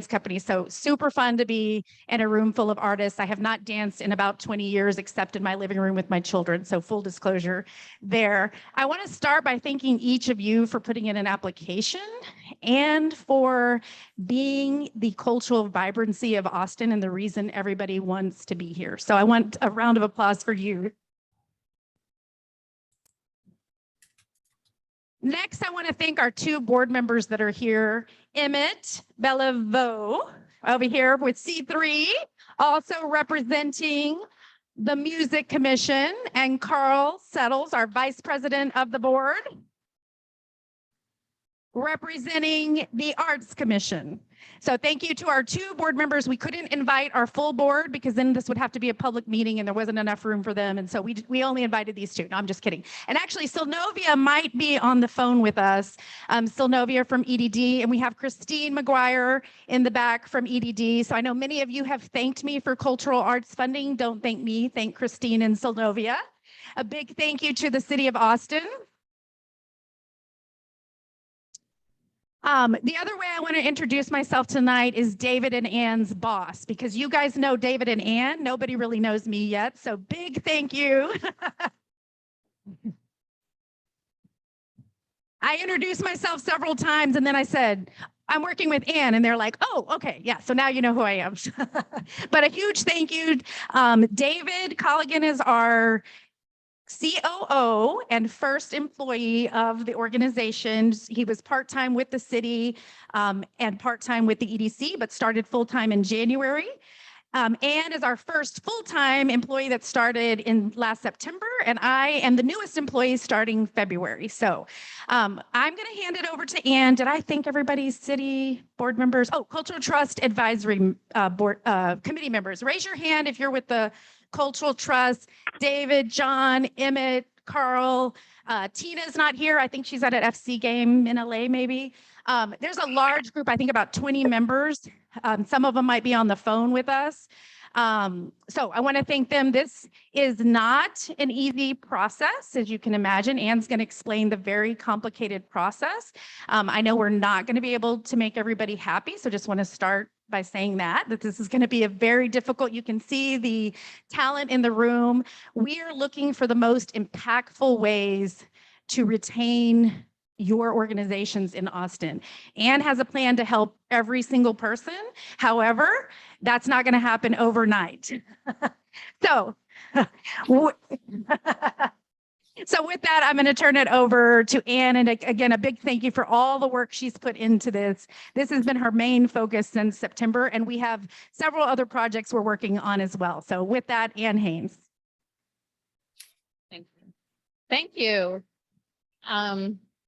company. So super fun to be in a room full of artists. I have not danced in about 20 years, except in my living room with my children. So full disclosure there. I want to start by thanking each of you for putting in an application and for being the cultural vibrancy of Austin and the reason everybody wants to be here. So I want a round of applause for you. Next, I want to thank our two board members that are here, Emmett Bellevaux over here with C3, also representing the Music Commission, and Carl Settles, our vice president of the board, representing the Arts Commission. So thank you to our two board members. We couldn't invite our full board because then this would have to be a public meeting and there wasn't enough room for them. And so we only invited these two. No, I'm just kidding. And actually, Sylnovia might be on the phone with us. Sylnovia from EDD, and we have Christine McGuire in the back from EDD. So I know many of you have thanked me for cultural arts funding. Don't thank me, thank Christine and Sylnovia. A big thank you to the City of Austin. The other way I want to introduce myself tonight is David and Ann's boss, because you guys know David and Ann. Nobody really knows me yet, so big thank you. I introduced myself several times and then I said, I'm working with Ann, and they're like, oh, okay, yeah, so now you know who I am. But a huge thank you. David Colligan is our COO and first employee of the organization. He was part-time with the city and part-time with the EDC, but started full-time in January. Ann is our first full-time employee that started in last September, and I am the newest employee starting February. So I'm going to hand it over to Ann. Did I thank everybody's city board members? Oh, Cultural Trust Advisory Board committee members. Raise your hand if you're with the Cultural Trust. David, John, Emmett, Carl. Tina's not here. I think she's at an FC game in LA, maybe. There's a large group, I think about 20 members. Some of them might be on the phone with us. So I want to thank them. This is not an easy process, as you can imagine. Ann's going to explain the very complicated process. I know we're not going to be able to make everybody happy, so just want to start by saying that this is going to be a very difficult, you can see the talent in the room. We are looking for the most impactful ways to retain your organizations in Austin. Ann has a plan to help every single person. However, that's not going to happen overnight. So with that, I'm going to turn it over to Ann. And again, a big thank you for all the work she's put into this. This has been her main focus since September, and we have several other projects we're working on as well. So with that, Ann Haynes. Thank you. Thank you.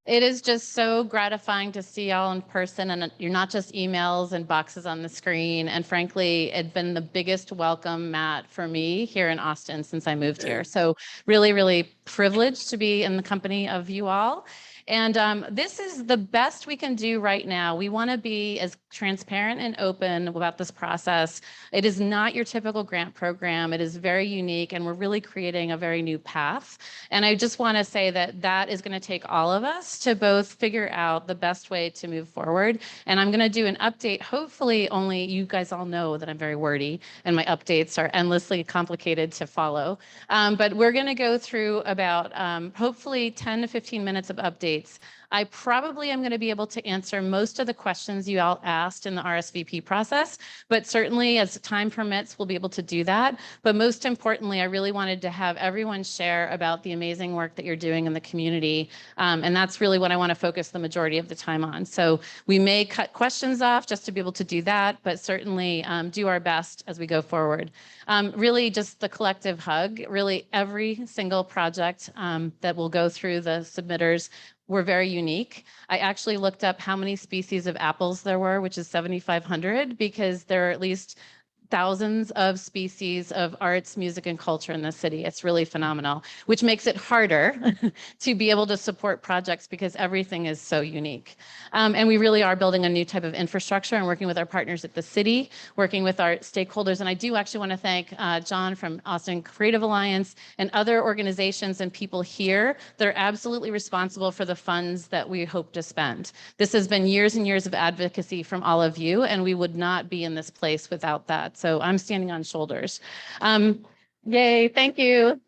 It is just so gratifying to see y'all in person, and you're not just emails and boxes on the screen. And frankly, it's been the biggest welcome, Matt, for me here in Austin since I moved here. So really, really privileged to be in the company of you all. And this is the best we can do right now. We want to be as transparent and open about this process. It is not your typical grant program. It is very unique, and we're really creating a very new path. And I just want to say that that is going to take all of us to both figure out the best way to move forward. And I'm going to do an update. Hopefully, only you guys all know that I'm very wordy and my updates are endlessly complicated to follow. But we're going to go through about hopefully 10 to 15 minutes of updates. I probably am going to be able to answer most of the questions you all asked in the RSVP process, but certainly as time permits, we'll be able to do that. But most importantly, I really wanted to have everyone share about the amazing work that you're doing in the community. And that's really what I want to focus the majority of the time on. So we may cut questions off just to be able to do that, but certainly do our best as we go forward. Really just the collective hug, really every single project that will go through the submitters were very unique. I actually looked up how many species of apples there were, which is 7,500, because there are at least thousands of species of arts, music, and culture in the city. It's really phenomenal, which makes it harder to be able to support projects because everything is so unique. And we really are building a new type of infrastructure and working with our partners at the city, working with our stakeholders. And I do actually want to thank John from Austin Creative Alliance and other organizations and people here that are absolutely responsible for the funds that we hope to spend. This has been years and years of advocacy from all of you, and we would not be in this place without that. So I'm standing on shoulders. Yay, thank you.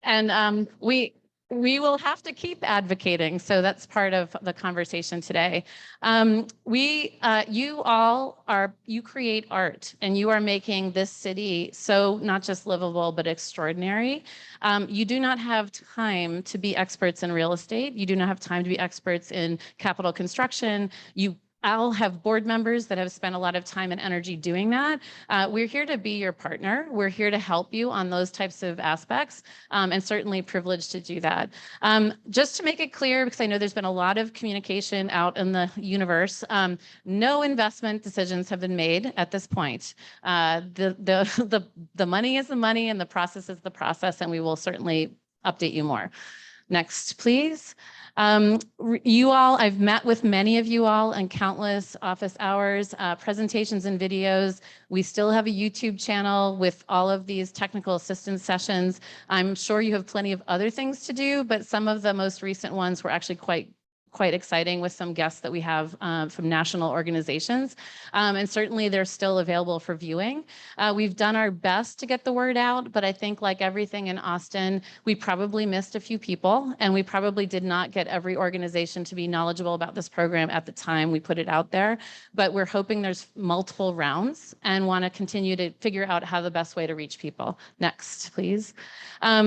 And we will have to keep advocating. So that's part of the conversation today. You create art, and you are making this city so not just livable, but extraordinary. You do not have time to be experts in real estate. You do not have time to be experts in capital construction. I'll have board members that have spent a lot of time and energy doing that. We're here to be your partner. We're here to help you on those types of aspects, and certainly privileged to do that. Just to make it clear, because I know there's been a lot of communication out in the universe, no investment decisions have been made at this point. The money is the money and the process is the process, and we will certainly update you more. Next, please. I've met with many of you all in countless office hours, presentations and videos. We still have a YouTube channel with all of these technical assistance sessions. I'm sure you have plenty of other things to do, but some of the most recent ones were actually quite exciting with some guests that we have from national organizations. And certainly they're still available for viewing. We've done our best to get the word out, but I think like everything in Austin, we probably missed a few people, and we probably did not get every organization to be knowledgeable about this program at the time we put it out there. But we're hoping there's multiple rounds and want to continue to figure out how the best way to reach people. Next, please.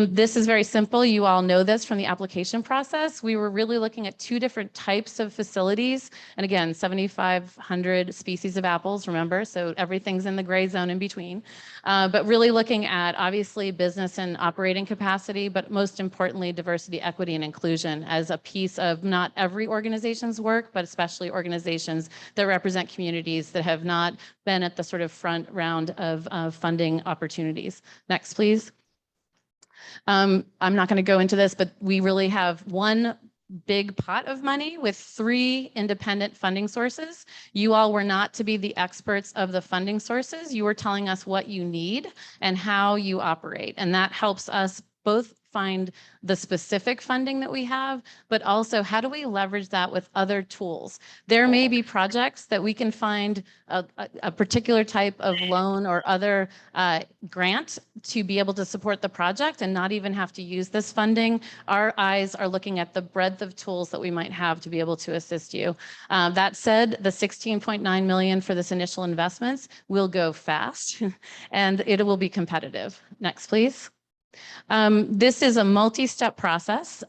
This is very simple. You all know this from the application process. We were really looking at two different types of facilities. And again, 7,500 species of apples, remember, so everything's in the gray zone in between. But really looking at obviously business and operating capacity, but most importantly, diversity, equity, and inclusion as a piece of not every organization's work, but especially organizations that represent communities that have not been at the sort of front round of funding opportunities. Next, please. I'm not going to go into this, but we really have one big pot of money with 3 independent funding sources. You all were not to be the experts of the funding sources. You were telling us what you need and how you operate. And that helps us both find the specific funding that we have, but also how do we leverage that with other tools? There may be projects that we can find a particular type of loan or other grant to be able to support the project and not even have to use this funding. Our eyes are looking at the breadth of tools that we might have to be able to assist you. That said, the $16.9 million for this initial investments will go fast and it will be competitive. Next, please. This is a multi-step process.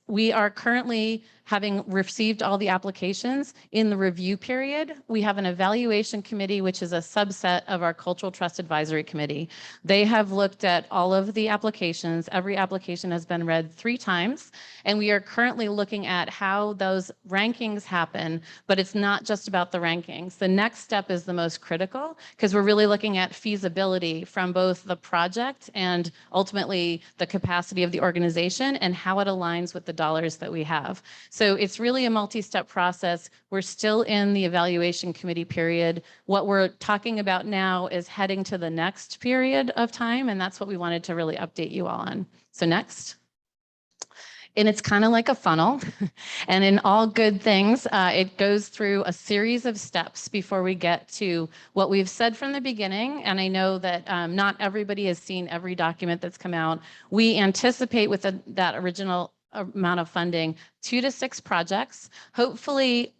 We are currently, having received all the applications, in the review period. We have an evaluation committee, which is a subset of our Cultural Trust Advisory Committee. They have looked at all of the applications. Every application has been read 3 times, and we are currently looking at how those rankings happen, but it's not just about the rankings. The next step is the most critical, because we're really looking at feasibility from both the project and ultimately the capacity of the organization and how it aligns with the dollars that we have. So it's really a multi-step process. We're still in the evaluation committee period. What we're talking about now is heading to the next period of time, and that's what we wanted to really update you all on. So next. And it's kind of like a funnel. And in all good things, it goes through a series of steps before we get to what we've said from the beginning. And I know that not everybody has seen every document that's come out. We anticipate with that original amount of funding, 2 to 6 projects, hopefully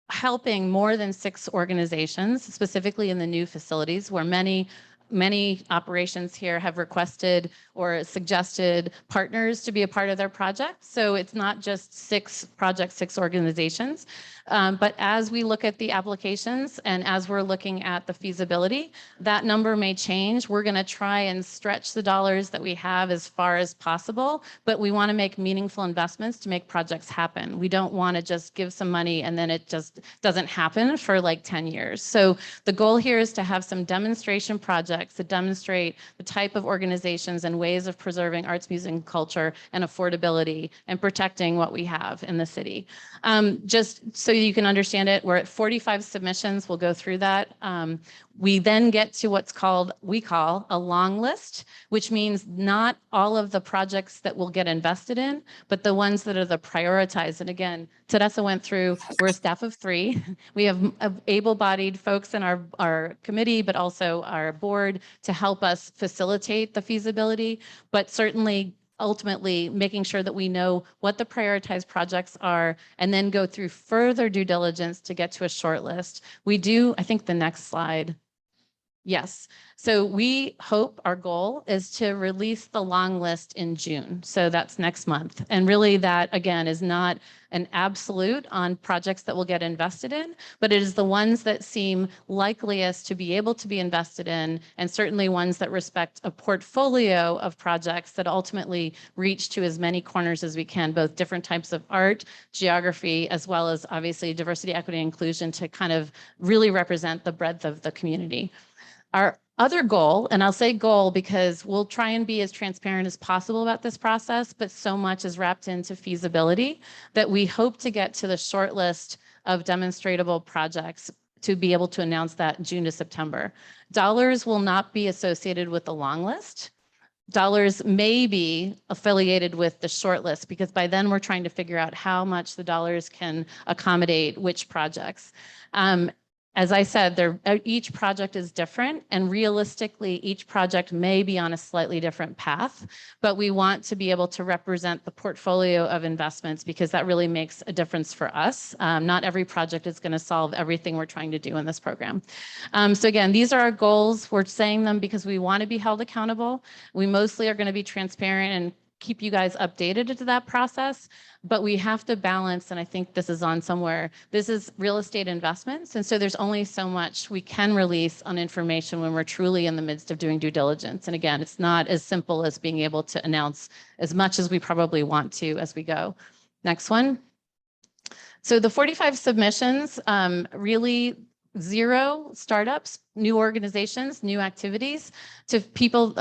helping more than 6 organizations, specifically in the new facilities where many many operations here have requested or suggested partners to be a part of their project. So it's not just 6 projects, 6 organizations. But as we look at the applications and as we're looking at the feasibility, that number may change. We're going to try and stretch the dollars that we have as far as possible, but we want to make meaningful investments to make projects happen. We don't want to just give some money and then it just doesn't happen for like 10 years. So the goal here is to have some demonstration projects that demonstrate the type of organizations and ways of preserving arts, music, and culture and affordability and protecting what we have in the city. Just so you can understand it, we're at 45 submissions. We'll go through that. We then get to we call a long list, which means not all of the projects that will get invested in, but the ones that are the prioritized. And again, Teresa went through, we're a staff of 3. We have able-bodied folks in our committee, but also our board to help us facilitate the feasibility, but certainly ultimately making sure that we know what the prioritized projects are and then go through further due diligence to get to a short list. We do, I think the next slide. Yes. So we hope our goal is to release the long list in June. So that's next month. And really that, again, is not an absolute on projects that will get invested in, but it is the ones that seem likeliest to be able to be invested in, and certainly ones that respect a portfolio of projects that ultimately reach to as many corners as we can, both different types of art, geography, as well as obviously diversity, equity, and inclusion to kind of really represent the breadth of the community. Our other goal, and I'll say goal because we'll try and be as transparent as possible about this process, but so much is wrapped into feasibility that we hope to get to the short list of demonstratable projects to be able to announce that June to September. Dollars will not be associated with the long list. Dollars may be affiliated with the short list because by then we're trying to figure out how much the dollars can accommodate which projects. As I said, each project is different, and realistically, each project may be on a slightly different path, but we want to be able to represent the portfolio of investments because that really makes a difference for us. Not every project is going to solve everything we're trying to do in this program. So again, these are our goals. We're saying them because we want to be held accountable. We mostly are going to be transparent and keep you guys updated into that process, but we have to balance, and I think this is on somewhere, this is real estate investments. And so there's only so much we can release on information when we're truly in the midst of doing due diligence. And again, it's not as simple as being able to announce as much as we probably want to as we go. Next one. So the 45 submissions, really 0 startups, new organizations, new activities to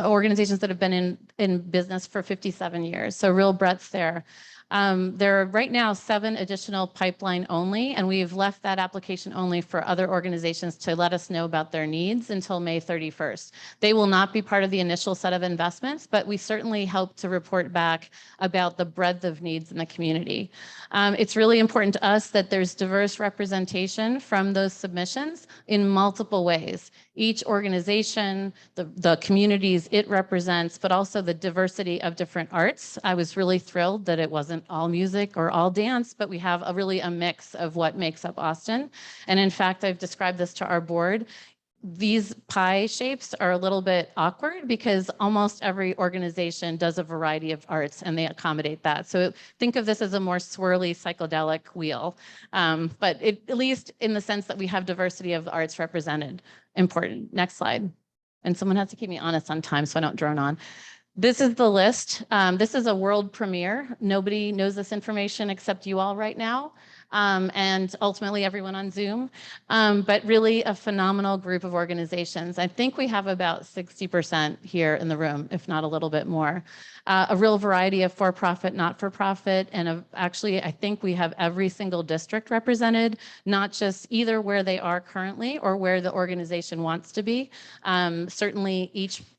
organizations that have been in business for 57 years. So real breadth there. There are right now 7 additional pipeline only, and we've left that application only for other organizations to let us know about their needs until May 31st. They will not be part of the initial set of investments, but we certainly help to report back about the breadth of needs in the community. It's really important to us that there's diverse representation from those submissions in multiple ways. Each organization, the communities it represents, but also the diversity of different arts. I was really thrilled that it wasn't all music or all dance, but we have a mix of what makes up Austin. And in fact, I've described this to our board. These pie shapes are a little bit awkward because almost every organization does a variety of arts and they accommodate that. So think of this as a more swirly psychedelic wheel, but at least in the sense that we have diversity of arts represented. Important. Next slide. And someone has to keep me honest on time so I don't drone on. This is the list. This is a world premiere. Nobody knows this information except you all right now. And ultimately everyone on Zoom, but really a phenomenal group of organizations. I think we have about 60% here in the room, if not a little bit more. A real variety of for-profit, not-for-profit, and actually I think we have every single district represented, not just either where they are currently or where the organization wants to be. Certainly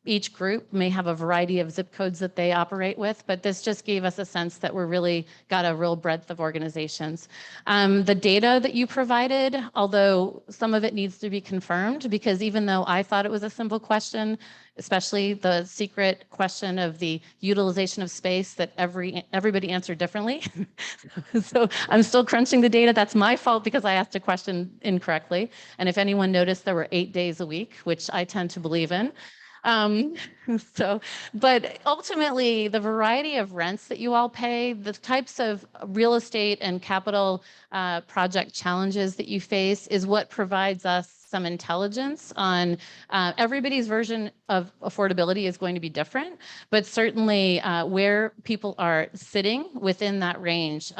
each group may have a variety of zip codes that they operate with, but this just gave us a sense that we're really got a real breadth of organizations. The data that you provided, although some of it needs to be confirmed, because even though I thought it was a simple question, especially the secret question of the utilization of space that everybody answered differently. So I'm still crunching the data. That's my fault because I asked a question incorrectly. And if anyone noticed, there were 8 days a week, which I tend to believe in. Um, but ultimately, the variety of rents that you all pay, the types of real estate and capital project challenges that you face is what provides us some intelligence on everybody's version of affordability is going to be different, but certainly where people are sitting within that range.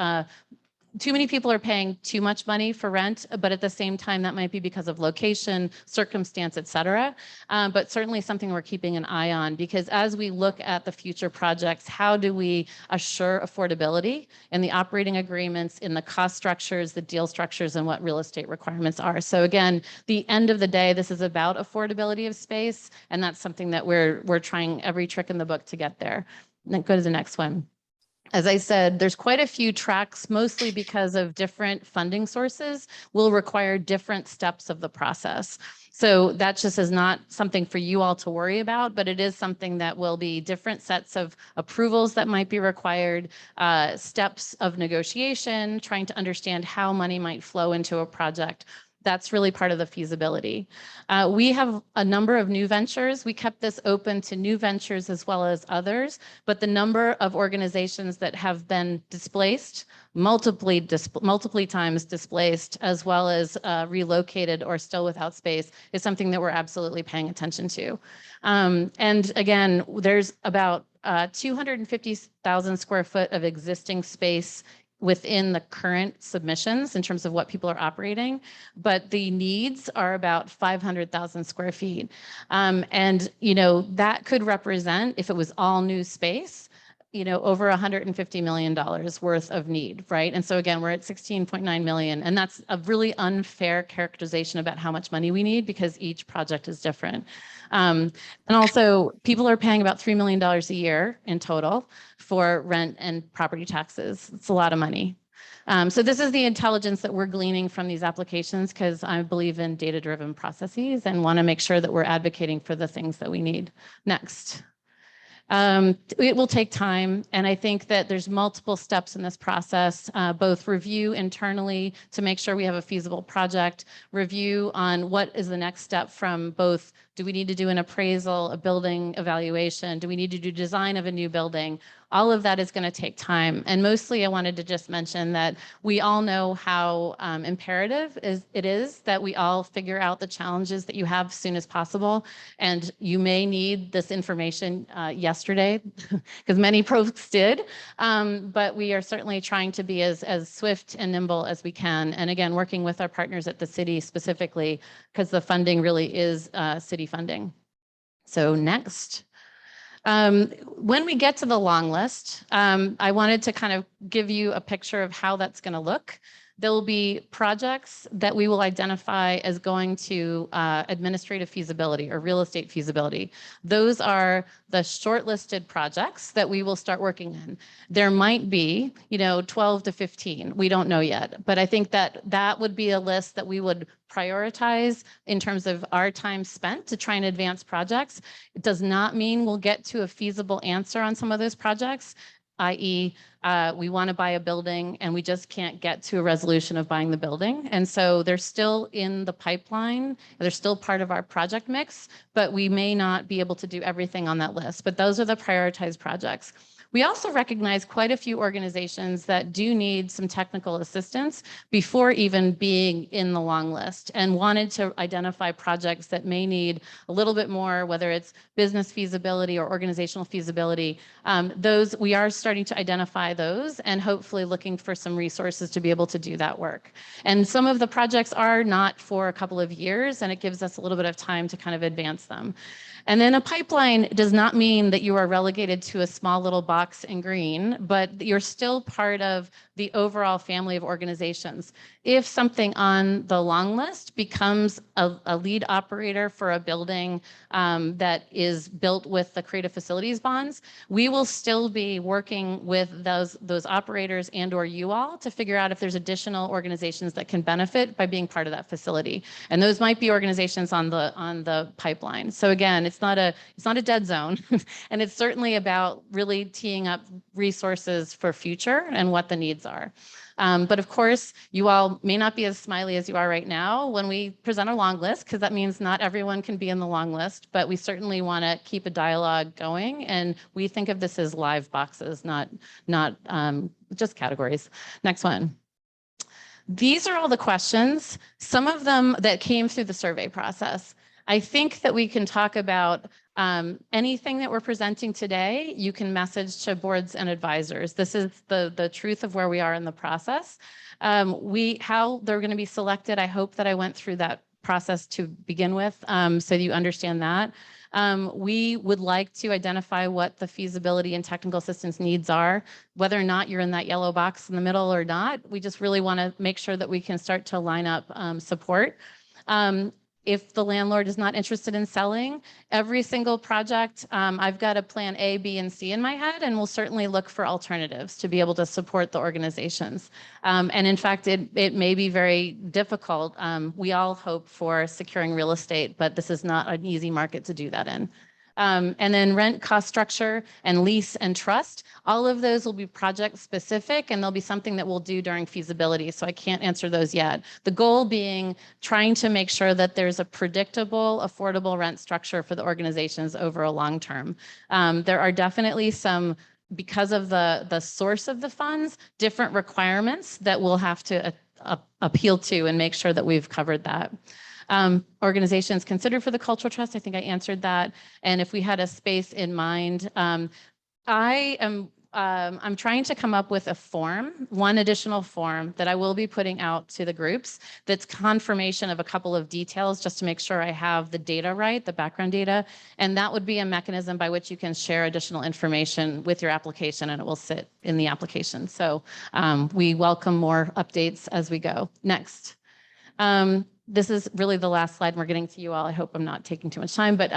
Too many people are paying too much money for rent, but at the same time, that might be because of location, circumstance, et cetera. But certainly something we're keeping an eye on, because as we look at the future projects, how do we assure affordability in the operating agreements, in the cost structures, the deal structures, and what real estate requirements are? So again, the end of the day, this is about affordability of space, and that's something that we're trying every trick in the book to get there. Then go to the next one. As I said, there's quite a few tracks, mostly because of different funding sources will require different steps of the process. So that just is not something for you all to worry about, but it is something that will be different sets of approvals that might be required, steps of negotiation, trying to understand how money might flow into a project. That's really part of the feasibility. We have a number of new ventures. We kept this open to new ventures as well as others, but the number of organizations that have been displaced, multiply times displaced, as well as relocated or still without space is something that we're absolutely paying attention to. And again, there's about 250,000 square foot of existing space within the current submissions in terms of what people are operating, but the needs are about 500,000 square feet. And, you know, that could represent, if it was all new space, you know, over $150 million worth of need, right? And so again, we're at 16.9 million, and that's a really unfair characterization about how much money we need because each project is different. And also, people are paying about $3 million a year in total for rent and property taxes. It's a lot of money. So this is the intelligence that we're gleaning from these applications because I believe in data-driven processes and want to make sure that we're advocating for the things that we need. Next. It will take time, and I think that there's multiple steps in this process, both review internally to make sure we have a feasible project, review on what is the next step from both, do we need to do an appraisal, a building evaluation, do we need to do design of a new building? All of that is going to take time. And mostly I wanted to just mention that we all know how imperative it is that we all figure out the challenges that you have as soon as possible. And you may need this information yesterday, because many folks did. But we are certainly trying to be as swift and nimble as we can. And again, working with our partners at the city specifically, because the funding really is city funding. So next. When we get to the long list, I wanted to kind of give you a picture of how that's going to look. There will be projects that we will identify as going to administrative feasibility or real estate feasibility. Those are the shortlisted projects that we will start working on. There might be, 12 to 15. We don't know yet, but I think that would be a list that we would prioritize in terms of our time spent to try and advance projects. It does not mean we'll get to a feasible answer on some of those projects, i.e., we want to buy a building and we just can't get to a resolution of buying the building. And so they're still in the pipeline. They're still part of our project mix, but we may not be able to do everything on that list. But those are the prioritized projects. We also recognize quite a few organizations that do need some technical assistance before even being in the long list, and wanted to identify projects that may need a little bit more, whether it's business feasibility or organizational feasibility. Those we are starting to identify those and hopefully looking for some resources to be able to do that work. And some of the projects are not for a couple of years, and it gives us a little bit of time to kind of advance them. And then a pipeline does not mean that you are relegated to a small little box in green, but you're still part of the overall family of organizations. if something on the long list becomes a lead operator for a building that is built with the creative facilities bonds, we will still be working with those operators and or you all to figure out if there's additional organizations that can benefit by being part of that facility. And those might be organizations on the pipeline. So again, it's not a dead zone. And it's certainly about really teeing up resources for future and what the needs are. But of course, you all may not be as smiley as you are right now when we present a long list, because that means not everyone can be in the long list, but we certainly want to keep a dialogue going. And we think of this as live boxes, not just categories. Next one. These are all the questions, some of them that came through the survey process. I think that we can talk about anything that we're presenting today, you can message to boards and advisors. This is the truth of where we are in the process. How they're going to be selected, I hope that I went through that process to begin with, so you understand that. We would like to identify what the feasibility and technical assistance needs are, whether or not you're in that yellow box in the middle or not. We just really want to make sure that we can start to line up support. If the landlord is not interested in selling, every single project, I've got a plan A, B, and C in my head, and we'll certainly look for alternatives to be able to support the organizations. And in fact, it may be very difficult. We all hope for securing real estate, but this is not an easy market to do that in. And then rent, cost structure, and lease and trust. All of those will be project specific, and they'll be something that we'll do during feasibility. So I can't answer those yet. The goal being trying to make sure that there's a predictable, affordable rent structure for the organizations over a long term. There are definitely some, because of the source of the funds, different requirements that we'll have to appeal to and make sure that we've covered that. Organizations considered for the cultural trust, I think I answered that. And if we had a space in mind, I'm trying to come up with a form, one additional form that I will be putting out to the groups that's confirmation of a couple of details just to make sure I have the data right, the background data. And that would be a mechanism by which you can share additional information with your application, and it will sit in the application. So we welcome more updates as we go. Next. This is really the last slide. We're getting to you all. I hope I'm not taking too much time, but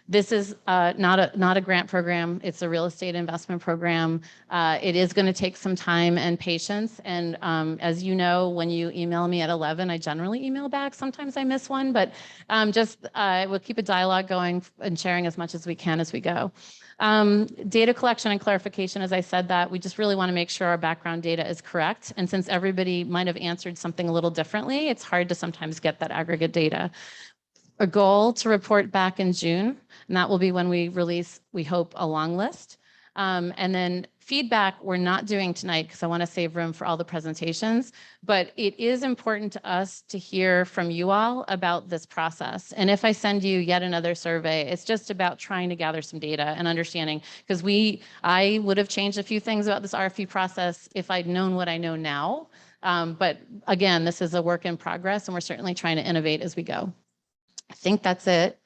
this is not a grant program. It's a real estate investment program. It is going to take some time and patience. And as you know, when you email me at 11, I generally email back. Sometimes I miss one, but we'll keep a dialogue going and sharing as much as we can as we go. Data collection and clarification, as I said that, we just really want to make sure our background data is correct. And since everybody might have answered something a little differently, it's hard to sometimes get that aggregate data. A goal to report back in June, and that will be when we release, we hope, a long list. And then feedback we're not doing tonight because I want to save room for all the presentations, but it is important to us to hear from you all about this process. And if I send you yet another survey, it's just about trying to gather some data and understanding, because I would have changed a few things about this RFP process if I'd known what I know now. But again, this is a work in progress, and we're certainly trying to innovate as we go. I think that's it.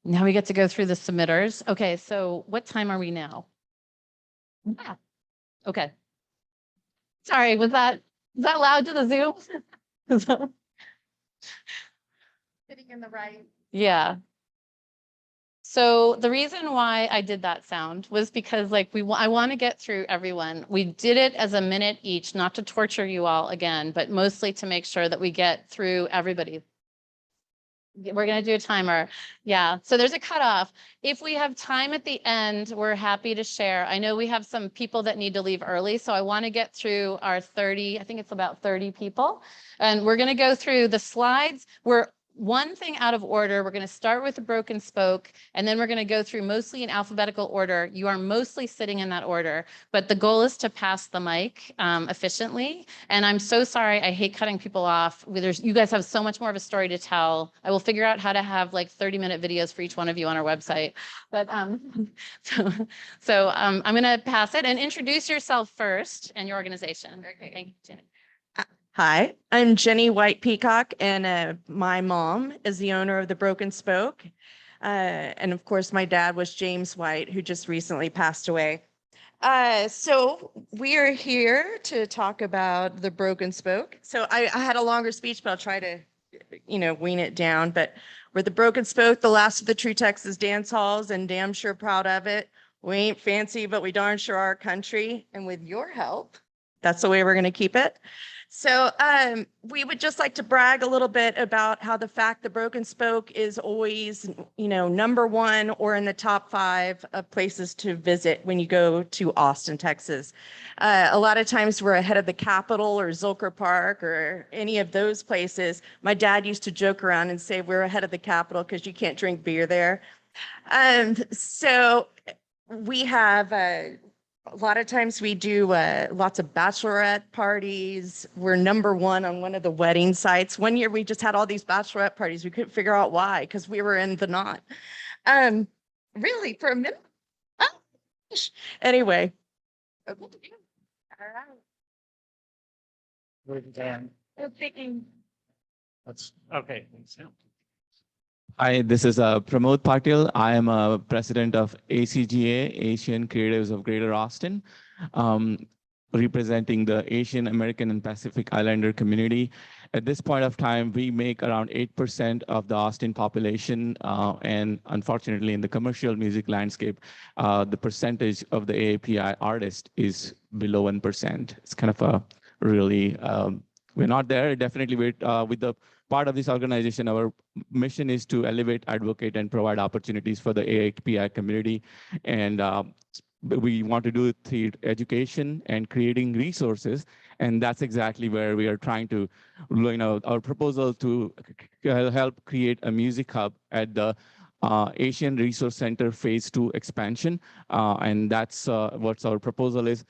Now we get to go through the submitters. Okay, so what time are we now? Yeah. Okay. Sorry, was that loud to the Zoom? Sitting in the right. Yeah. So the reason why I did that sound was because I want to get through everyone. We did it as a minute each, not to torture you all again, but mostly to make sure that we get through everybody. We're going to do a timer. Yeah. So there's a cutoff. If we have time at the end, we're happy to share. I know we have some people that need to leave early, so I want to get through our 30, I think it's about 30 people. And we're going to go through the slides. We're one thing out of order. We're going to start with the broken spoke, and then we're going to go through mostly in alphabetical order. You are mostly sitting in that order, but the goal is to pass the mic efficiently. And I'm so sorry. I hate cutting people off. You guys have so much more of a story to tell. I will figure out how to have 30-minute videos for each one of you on our website. But so I'm going to pass it and introduce yourself first and your organization. Okay. Thank you, Jenny. Hi, I'm Jenny White Peacock, and my mom is the owner of the Broken Spoke. And of course, my dad was James White, who just recently passed away. So we are here to talk about the Broken Spoke. So I had a longer speech, but I'll try to, wean it down. But we're the Broken Spoke, the last of the true Texas dance halls, and damn sure proud of it. We ain't fancy, but we darn sure are a country. And with your help, that's the way we're going to keep it. So we would just like to brag a little bit about how the fact the Broken Spoke is always, number one or in the top 5 of places to visit when you go to Austin, Texas. A lot of times we're ahead of the Capitol or Zilker Park or any of those places. My dad used to joke around and say we're ahead of the Capitol because you can't drink beer there. So we have a lot of times we do lots of bachelorette parties. We're number one on one of the wedding sites. One year we just had all these bachelorette parties. We couldn't figure out why because we were in the knot. Really, for a minute. Oh, gosh. Anyway. Okay. All right. Where's Dan? Thinking. That's okay. Thanks. Hi, this is Pramod Patil. I am a president of ACGA, Asian Creatives of Greater Austin, representing the Asian American and Pacific Islander community. At this point of time, we make around 8% of the Austin population, and unfortunately in the commercial music landscape, the percentage of the AAPI artist is below 1%. It's kind of a really, we're not there. Definitely with the part of this organization, our mission is to elevate, advocate, and provide opportunities for the AAPI community. And we want to do it through education and creating resources. And that's exactly where we are trying to, our proposal to help create a music hub at the Asian Resource Center Phase 2 expansion. And that's what our proposal is.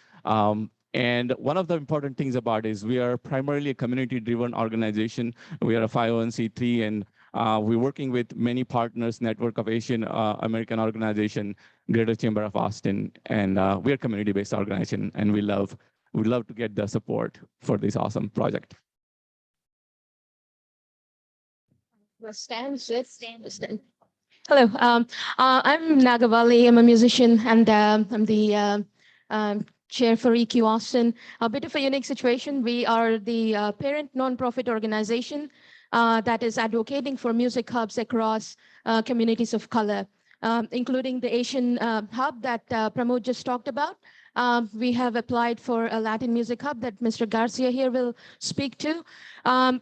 And one of the important things about it is we are primarily a community-driven organization. We are a 501c3, and we're working with many partners, Network of Asian American Organization, Greater Chamber of Austin, and we're a community-based organization, and we love to get the support for this awesome project. Stand. Hello, I'm Nagavali. I'm a musician, and I'm the chair for EQ Austin. A bit of a unique situation. We are the parent nonprofit organization that is advocating for music hubs across communities of color, including the Asian hub that Pramod just talked about. We have applied for a Latin music hub that Mr. Garcia here will speak to.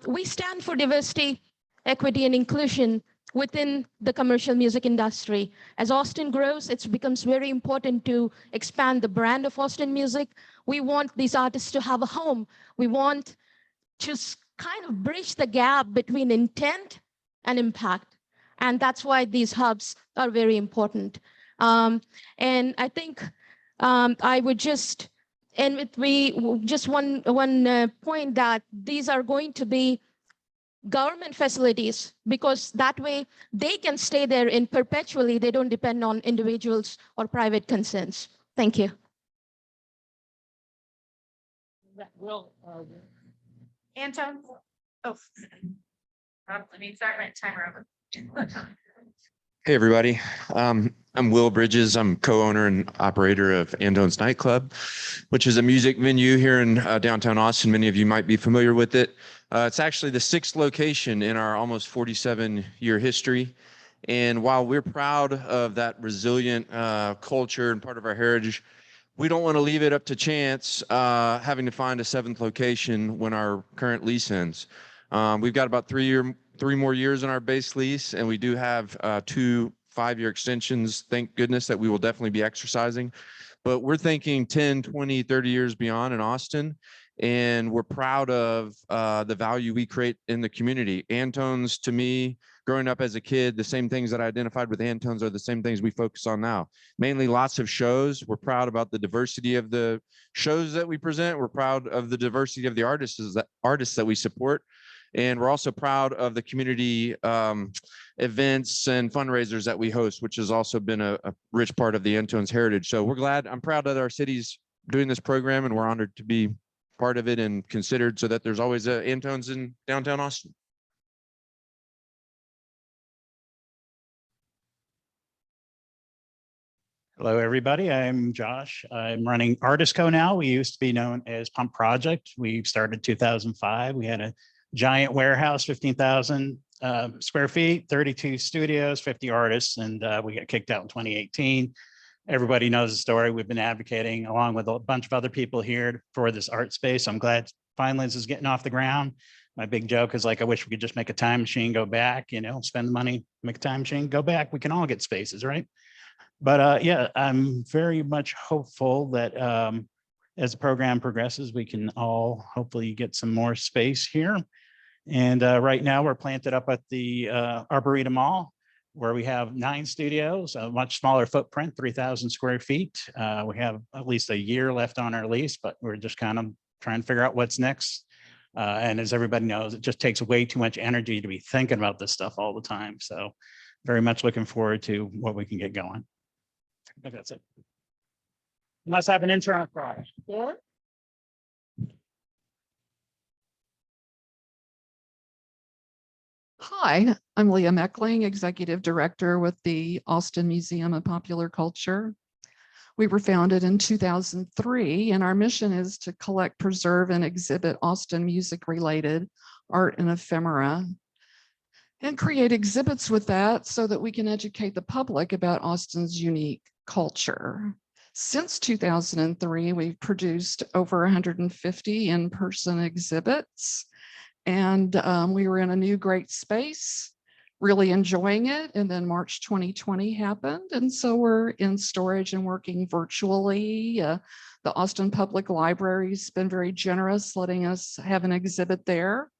We stand for diversity, equity, and inclusion within the commercial music industry. As Austin grows, it becomes very important to expand the brand of Austin music. We want these artists to have a home. We want to kind of bridge the gap between intent and impact. And that's why these hubs are very important. And I think I would just end with one point that these are going to be government facilities, because that way they can stay there in perpetually. They don't depend on individuals or private consents. Thank you. Well, Anton? Oh, let me start my timer over. Hey, everybody. I'm Will Bridges. I'm co-owner and operator of Antone's Nightclub, which is a music venue here in downtown Austin. Many of you might be familiar with it. It's actually the 6th location in our almost 47-year history. And while we're proud of that resilient culture and part of our heritage, we don't want to leave it up to chance having to find a 7th location when our current lease ends. We've got about 3 more years in our base lease, and we do have 2 5-year extensions, thank goodness, that we will definitely be exercising. But we're thinking 10, 20, 30 years beyond in Austin, and we're proud of the value we create in the community. Antone's, to me, growing up as a kid, the same things that I identified with Antone's are the same things we focus on now. Mainly lots of shows. We're proud about the diversity of the shows that we present. We're proud of the diversity of the artists that we support. And we're also proud of the community events and fundraisers that we host, which has also been a rich part of the Antone's heritage. So I'm proud that our city's doing this program, and we're honored to be part of it and considered, so that there's always a Antone's in downtown Austin. Hello, everybody. I'm Josh. I'm running Artist.co now. We used to be known as Pump Project. We started 2005. We had a giant warehouse, 15,000 square feet, 32 studios, 50 artists, and we got kicked out in 2018. Everybody knows the story. We've been advocating along with a bunch of other people here for this art space. I'm glad finally this is getting off the ground. My big joke is like, I wish we could just make a time machine, go back, spend the money, make a time machine, go back. We can all get spaces, right? But yeah, I'm very much hopeful that as the program progresses, we can all hopefully get some more space here. And right now we're planted up at the Arboretum Mall, where we have 9 studios, a much smaller footprint, 3,000 square feet. We have at least a year left on our lease, but we're just kind of trying to figure out what's next. And as everybody knows, it just takes way too much energy to be thinking about this stuff all the time. So very much looking forward to what we can get going. I think that's it. Must have an intern. Yeah. Hi, I'm Leah Meckling, Executive Director with the Austin Museum of Popular Culture. We were founded in 2003, and our mission is to collect, preserve, and exhibit Austin music-related art and ephemera, and create exhibits with that so that we can educate the public about Austin's unique culture. Since 2003, we've produced over 150 in-person exhibits, and we were in a new great space, really enjoying it. And then March 2020 happened, and so we're in storage and working virtually. The Austin Public Library's been very generous, letting us have an exhibit there.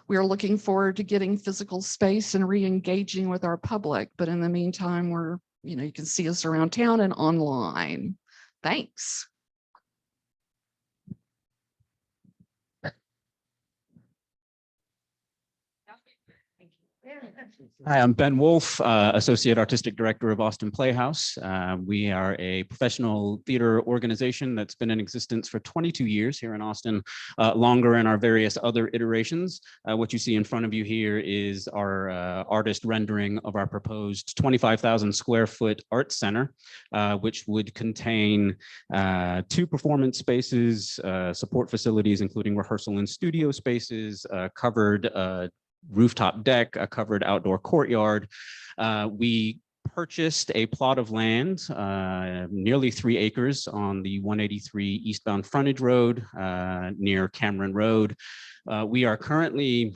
We are looking forward to getting physical space and re-engaging with our public, but in the meantime, we're, you can see us around town and online. Thanks. Hi, I'm Ben Wolf, Associate Artistic Director of Austin Playhouse. We are a professional theater organization that's been in existence for 22 years here in Austin, longer in our various other iterations. What you see in front of you here is our artist rendering of our proposed 25,000 square foot art center, which would contain 2 performance spaces, support facilities, including rehearsal and studio spaces, covered rooftop deck, a covered outdoor courtyard. We purchased a plot of land, nearly 3 acres on the 183 eastbound frontage road near Cameron Road. We are currently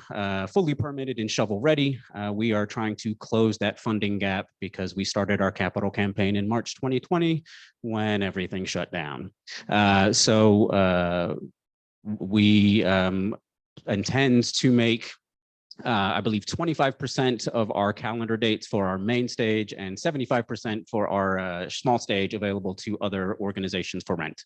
fully permitted and shovel ready. We are trying to close that funding gap because we started our capital campaign in March 2020 when everything shut down. We intend to make I believe 25% of our calendar dates for our main stage and 75% for our small stage available to other organizations for rent.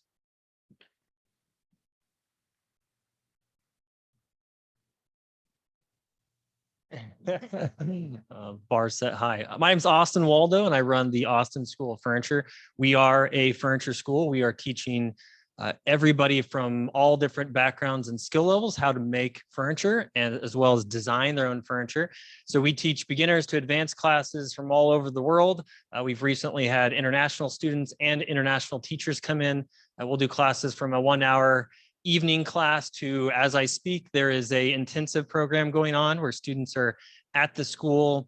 Bar set. Hi, my name's Austin Waldo and I run the Austin School of Furniture. We are a furniture school. We are teaching everybody from all different backgrounds and skill levels how to make furniture and as well as design their own furniture. So we teach beginners to advanced classes from all over the world. We've recently had international students and international teachers come in. We'll do classes from a 1-hour evening class to, as I speak, there is a intensive program going on where students are at the school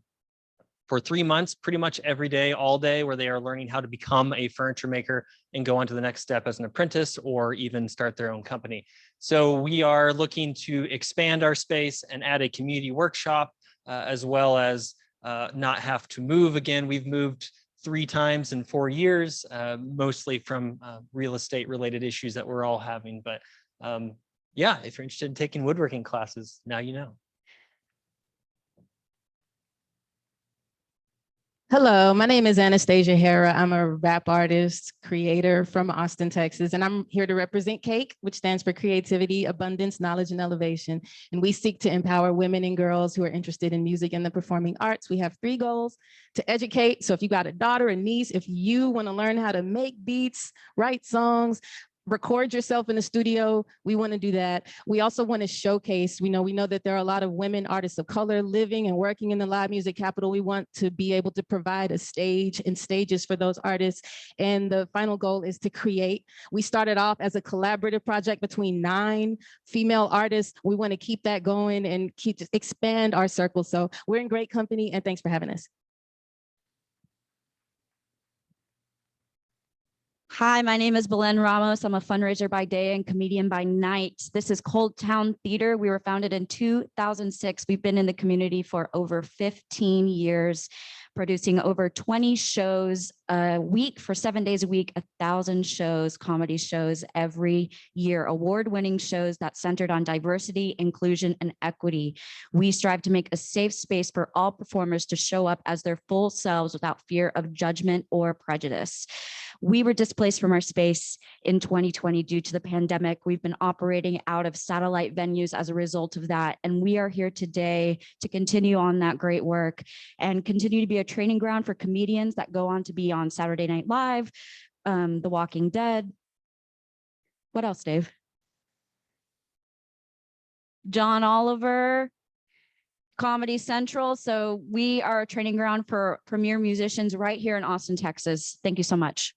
for 3 months, pretty much every day, all day, where they are learning how to become a furniture maker and go on to the next step as an apprentice or even start their own company. So we are looking to expand our space and add a community workshop, as well as not have to move again. We've moved 3 times in 4 years, mostly from real estate related issues that we're all having. But yeah, if you're interested in taking woodworking classes, now you know. Hello, my name is Anastasia Hara. I'm a rap artist, creator from Austin, Texas, and I'm here to represent CAKE, which stands for Creativity, Abundance, Knowledge, and Elevation. And we seek to empower women and girls who are interested in music and the performing arts. We have 3 goals: to educate. So if you got a daughter, a niece, if you want to learn how to make beats, write songs, record yourself in the studio. We want to do that. We also want to showcase, we know that there are a lot of women artists of color living and working in the live music capital. We want to be able to provide a stage and stages for those artists. And the final goal is to create. We started off as a collaborative project between 9 female artists. We want to keep that going and expand our circle. So we're in great company, and thanks for having us. Hi, my name is Belen Ramos. I'm a fundraiser by day and comedian by night. This is Cold Town Theater. We were founded in 2006. We've been in the community for over 15 years, producing over 20 shows a week for 7 days a week, 1,000 shows, comedy shows every year, award-winning shows that centered on diversity, inclusion, and equity. We strive to make a safe space for all performers to show up as their full selves without fear of judgment or prejudice. We were displaced from our space in 2020 due to the pandemic. We've been operating out of satellite venues as a result of that. And we are here today to continue on that great work and continue to be a training ground for comedians that go on to be on Saturday Night Live, The Walking Dead. What else, Dave? John Oliver, Comedy Central. So we are a training ground for premier musicians right here in Austin, Texas. Thank you so much.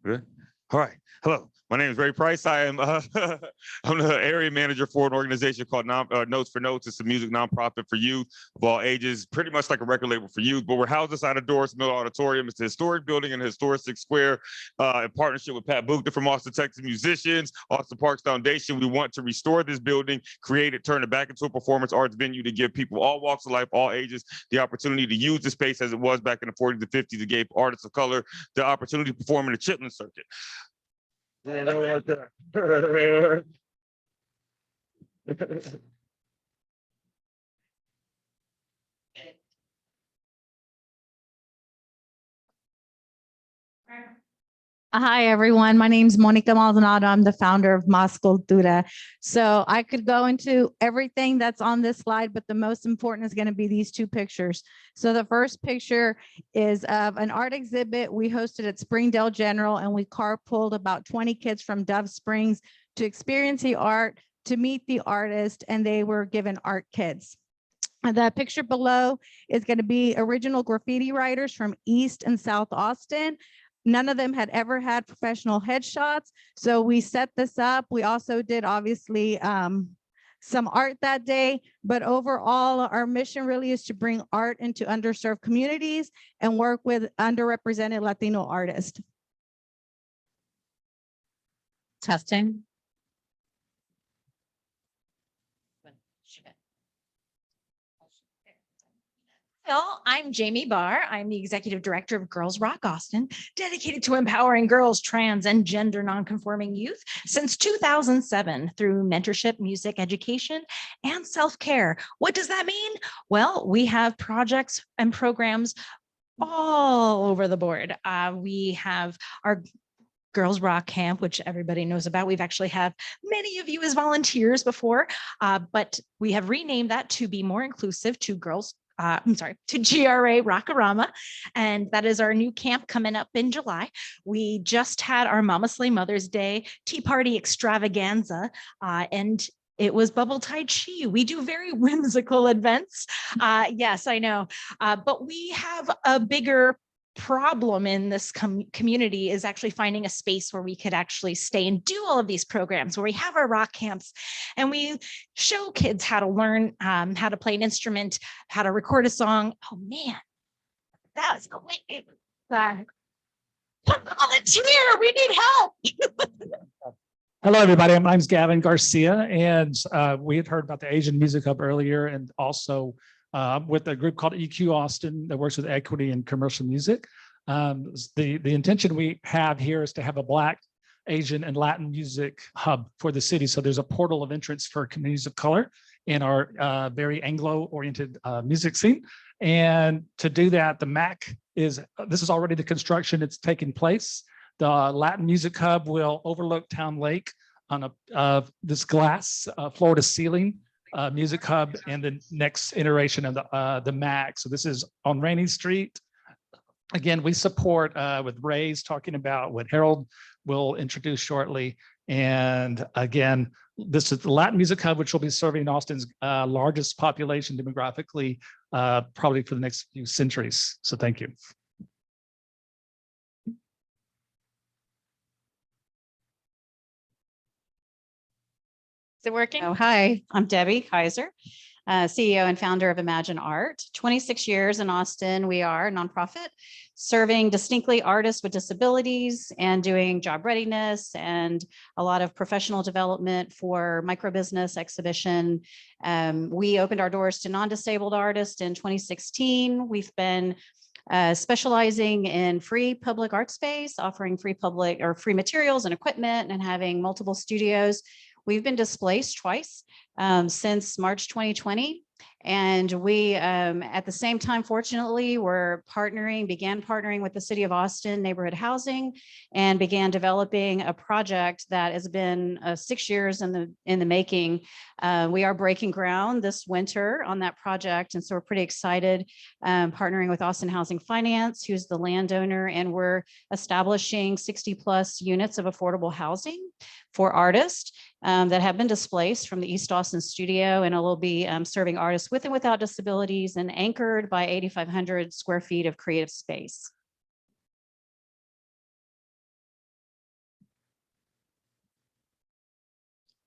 Good. All right. Hello. My name is Ray Price. I am I'm the area manager for an organization called Notes for Notes. It's a music nonprofit for youth of all ages, pretty much like a record label for youth, but we're housed inside of Doris Miller Auditorium. It's a historic building in the historic 6th Square in partnership with Pat Bookta from Austin, Texas musicians, Austin Parks Foundation. We want to restore this building, create it, turn it back into a performance arts venue to give people all walks of life, all ages, the opportunity to use the space as it was back in the 40s and 50s. It gave artists of color the opportunity to perform in the Chitlin circuit. Hi, everyone. My name is Monica Maldonado. I'm the founder of Mas Cultura. So I could go into everything that's on this slide, but the most important is going to be these 2 pictures. So the first picture is of an art exhibit we hosted at Springdale General, and we carpooled about 20 kids from Dove Springs to experience the art, to meet the artist, and they were given art kits. The picture below is going to be original graffiti writers from East and South Austin. None of them had ever had professional headshots. So we set this up. We also did obviously some art that day, but overall our mission really is to bring art into underserved communities and work with underrepresented Latino artists. Testing. Well, I'm Jamie Barr. I'm the executive director of Girls Rock Austin, dedicated to empowering girls, trans, and gender nonconforming youth since 2007 through mentorship, music education, and self-care. What does that mean? Well, we have projects and programs all over the board. We have our Girls Rock Camp, which everybody knows about. We've actually had many of you as volunteers before, but we have renamed that to be more inclusive to girls. To GRA Rockarama, and that is our new camp coming up in July. We just had our Mama Slay Mother's Day Tea Party extravaganza, and it was Bubble Tai Chi. We do very whimsical events. Yes, I know, but we have a bigger problem in this community is actually finding a space where we could actually stay and do all of these programs, where we have our rock camps and we show kids how to learn how to play an instrument, how to record a song. Oh man, that was great. Volunteer, we need help. Hello, everybody. My name's Gavin Garcia, and we had heard about the Asian Music Hub earlier, and also with a group called EQ Austin that works with equity and commercial music. The intention we have here is to have a Black, Asian, and Latin music hub for the city. So there's a portal of entrance for communities of color in our very Anglo-oriented music scene. And to do that, the MAC this is already the construction, it's taking place. The Latin Music Hub will overlook Town Lake on this glass floor to ceiling music hub and the next iteration of the MAC. So this is on Rainey Street, again, we support with Ray's talking about what Harold will introduce shortly. And again, this is the Latin Music Hub, which will be serving Austin's largest population demographically, probably for the next few centuries. So thank you. Is it working? Oh, hi, I'm Debbie Kaiser, CEO and founder of Imagine Art. 26 years in Austin. We are a nonprofit serving distinctly artists with disabilities and doing job readiness and a lot of professional development for microbusiness exhibition. We opened our doors to non-disabled artists in 2016. We've been specializing in free public art space, offering free public or free materials and equipment and having multiple studios. We've been displaced twice since March 2020. And we, at the same time, fortunately, began partnering with the City of Austin Neighborhood Housing and began developing a project that has been 6 years in the making. We are breaking ground this winter on that project. And so we're pretty excited partnering with Austin Housing Finance, who's the landowner, and we're establishing 60+ units of affordable housing for artists that have been displaced from the East Austin studio, and it will be serving artists with and without disabilities and anchored by 8,500 square feet of creative space.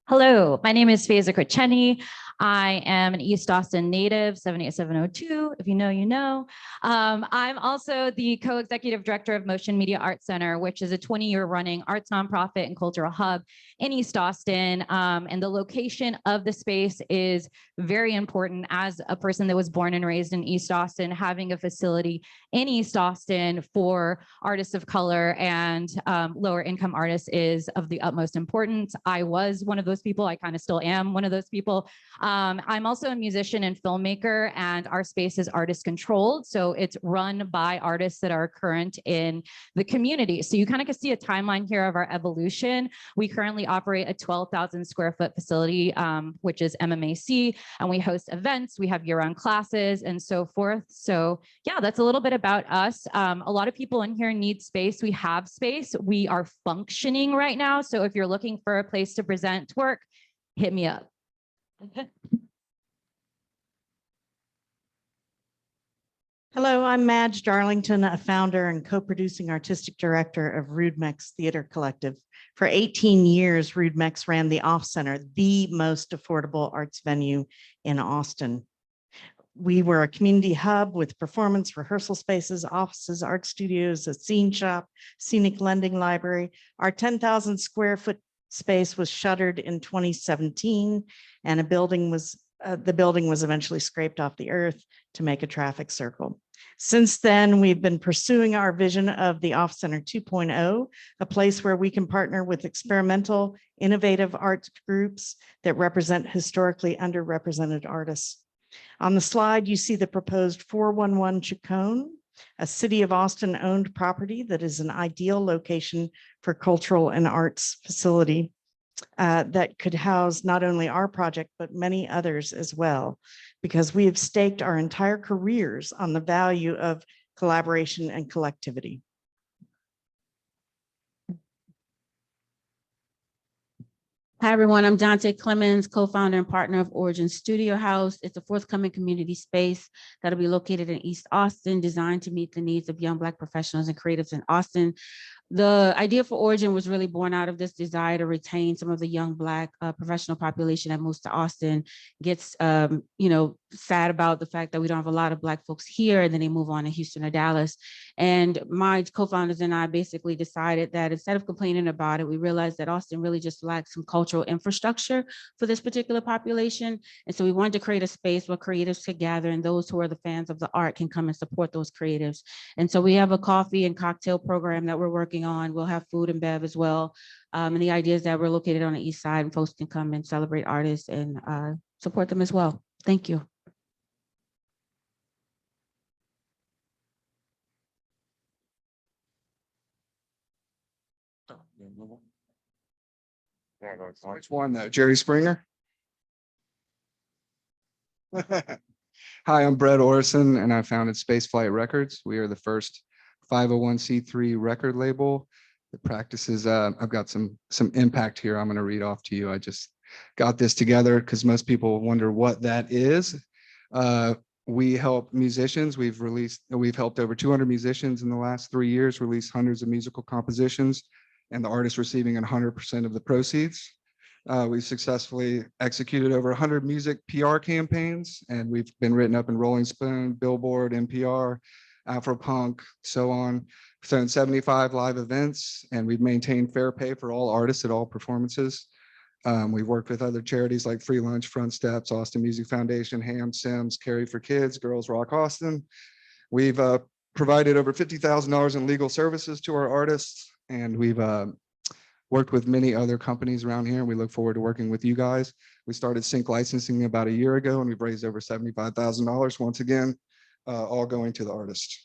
Hello, my name is Faiza Kracheni. I am an East Austin native, 78702. If you know, you know. I'm also the co-executive director of Motion Media Arts Center, which is a 20-year running arts nonprofit and cultural hub in East Austin. And the location of the space is very important. As a person that was born and raised in East Austin, having a facility in East Austin for artists of color and lower income artists is of the utmost importance. I was one of those people. I kind of still am one of those people. I'm also a musician and filmmaker, and our space is artist controlled. So it's run by artists that are current in the community. So you kind of can see a timeline here of our evolution. We currently operate a 12,000 square foot facility, which is MMAC, and we host events. We have year-round classes and so forth. So yeah, that's a little bit about us. A lot of people in here need space. We have space. We are functioning right now. So if you're looking for a place to present work, hit me up. Okay. Hello, I'm Madge Darlington, a founder and co-producing artistic director of Rudemex Theater Collective. For 18 years, Rudemex ran the Off Center, the most affordable arts venue in Austin. We were a community hub with performance, rehearsal spaces, offices, art studios, a scene shop, scenic lending library. Our 10,000 square foot space was shuttered in 2017, and the building was eventually scraped off the earth to make a traffic circle. Since then, we've been pursuing our vision of the Off Center 2.0, a place where we can partner with experimental, innovative art groups that represent historically underrepresented artists. On the slide, you see the proposed 411 Chacon, a City of Austin owned property that is an ideal location for cultural and arts facility that could house not only our project, but many others as well, because we have staked our entire careers on the value of collaboration and collectivity. Hi, everyone. I'm Dante Clemens, co-founder and partner of Origin Studio House. It's a forthcoming community space that'll be located in East Austin, designed to meet the needs of young Black professionals and creatives in Austin. The idea for Origin was really born out of this desire to retain some of the young Black professional population that moves to Austin, gets sad about the fact that we don't have a lot of Black folks here, and then they move on to Houston or Dallas. And my co-founders and I basically decided that instead of complaining about it, we realized that Austin really just lacks some cultural infrastructure for this particular population. And so we wanted to create a space where creatives could gather, and those who are the fans of the art can come and support those creatives. And so we have a coffee and cocktail program that we're working on. We'll have food and bev as well. And the idea is that we're located on the east side, and folks can come and celebrate artists and support them as well. Thank you. Which one though? Jerry Springer? Hi, I'm Brett Orson, and I founded Spaceflight Records. We are the first 501c3 record label that practices, I've got some impact here I'm going to read off to you. I just got this together because most people wonder what that is. We help musicians. We've helped over 200 musicians in the last 3 years, release hundreds of musical compositions, and the artist receiving 100% of the proceeds. We've successfully executed over 100 music PR campaigns, and we've been written up in Rolling Stone, Billboard, NPR, Afropunk, so on. We've done 75 live events, and we've maintained fair pay for all artists at all performances. We've worked with other charities like Free Lunch, Front Steps, Austin Music Foundation, Ham, Sims, Carry for Kids, Girls Rock Austin. We've provided over $50,000 in legal services to our artists, and we've worked with many other companies around here, and we look forward to working with you guys. We started Sync Licensing about a year ago, and we've raised over $75,000 once again, all going to the artist.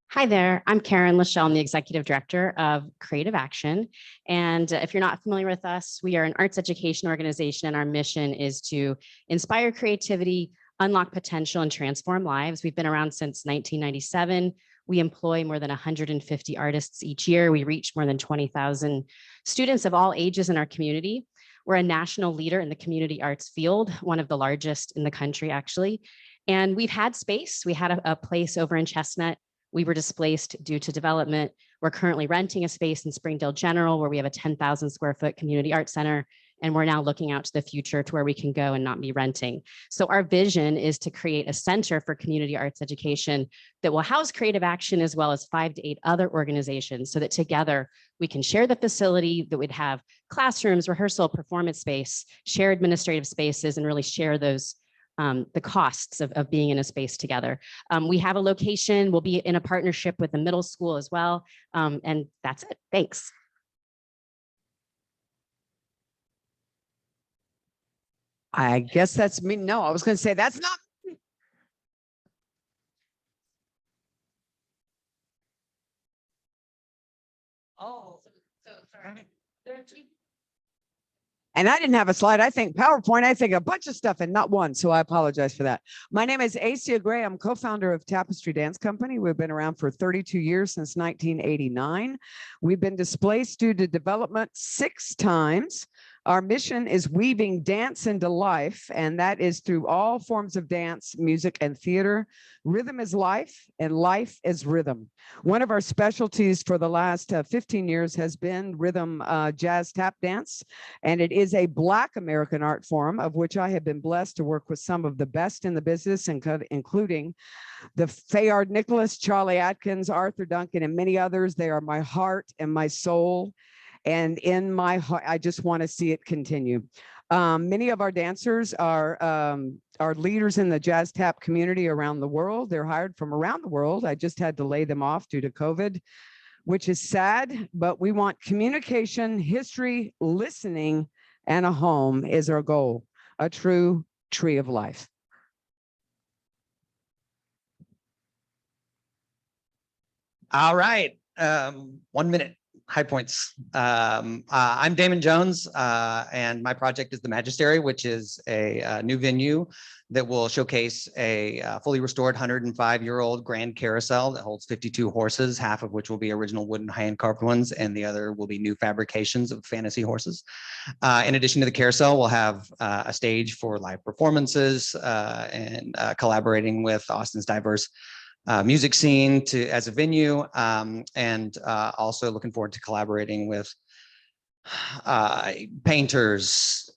Hi there, I'm Karen Lachelle. I'm the Executive Director of Creative Action. And if you're not familiar with us, we are an arts education organization, and our mission is to inspire creativity, unlock potential, and transform lives. We've been around since 1997. We employ more than 150 artists each year. We reach more than 20,000 students of all ages in our community. We're a national leader in the community arts field, one of the largest in the country, actually. And we've had space. We had a place over in Chestnut. We were displaced due to development. We're currently renting a space in Springdale General, where we have a 10,000 square foot community arts center. And we're now looking out to the future to where we can go and not be renting. So our vision is to create a center for community arts education that will house Creative Action as well as 5 to 8 other organizations, so that together we can share the facility, that would have classrooms, rehearsal, performance space, share administrative spaces, and really share those the costs of being in a space together. We have a location. We'll be in a partnership with the middle school as well. And that's it. Thanks. I guess that's me. No, I was going to say that's not me. Oh, so sorry. And I didn't have a slide. I think PowerPoint, I think a bunch of stuff and not one. So I apologize for that. My name is Acia Gray. I'm co-founder of Tapestry Dance Company. We've been around for 32 years, since 1989. We've been displaced due to development 6 times. Our mission is weaving dance into life, and that is through all forms of dance, music, and theater. Rhythm is life, and life is rhythm. One of our specialties for the last 15 years has been rhythm jazz tap dance, and it is a Black American art form, of which I have been blessed to work with some of the best in the business, including the Fayard Nicholas, Charlie Atkins, Arthur Duncan, and many others. They are my heart and my soul. And in my heart, I just want to see it continue. Many of our dancers are leaders in the jazz tap community around the world. They're hired from around the world. I just had to lay them off due to COVID, which is sad, but we want communication, history, listening, and a home is our goal, a true tree of life. All right, 1 minute. High points. I'm Damon Jones, and my project is the Magistery, which is a new venue that will showcase a fully restored 105-year-old grand carousel that holds 52 horses, half of which will be original wooden hand-carved ones, and the other will be new fabrications of fantasy horses. In addition to the carousel, we'll have a stage for live performances and collaborating with Austin's diverse music scene as a venue, and also looking forward to collaborating with painters,